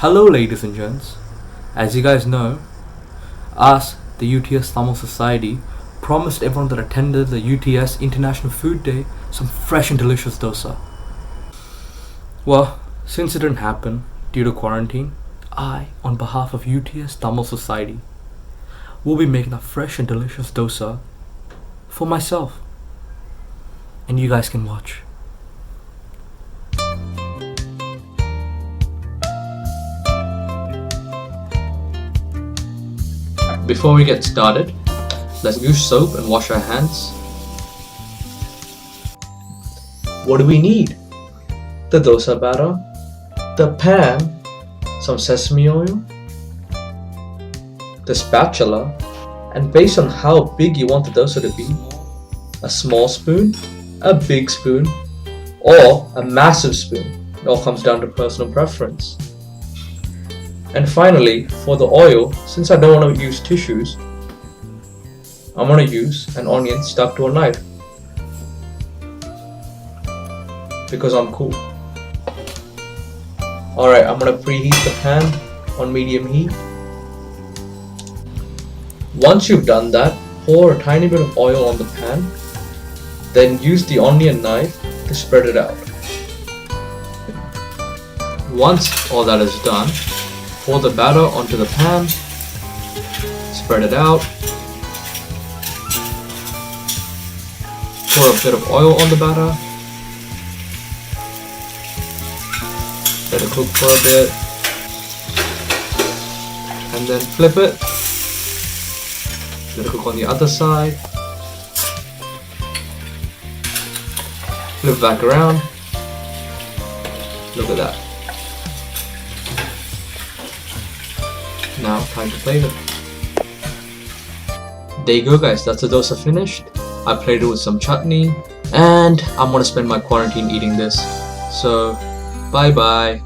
Hello ladies and gents. As you guys know, us, the UTS Tamil Society, promised everyone that attended the UTS International Food Day some fresh and delicious dosa. Well, since it didn't happen due to quarantine, I, on behalf of UTS Tamil Society, will be making a fresh and delicious dosa for myself. And you guys can watch. Before we get started, let's use soap and wash our hands. What do we need? The dosa batter, the pan, some sesame oil, the spatula, and based on how big you want the dosa to be, a small spoon, a big spoon, or a massive spoon. It all comes down to personal preference. And finally, for the oil, since I don't want to use tissues, I'm going to use an onion stuck to a knife. Because I'm cool. Alright, I'm going to preheat the pan on medium heat. Once you've done that, pour a tiny bit of oil on the pan. Then use the onion knife to spread it out. Once all that is done, pour the batter onto the pan, spread it out, pour a bit of oil on the batter, let it cook for a bit, and then flip it, let it cook on the other side, flip back around, look at that. Now, time to plate it. There you go guys, that's the dosa finished. I plated it with some chutney, and I'm gonna spend my quarantine eating this. So, bye bye.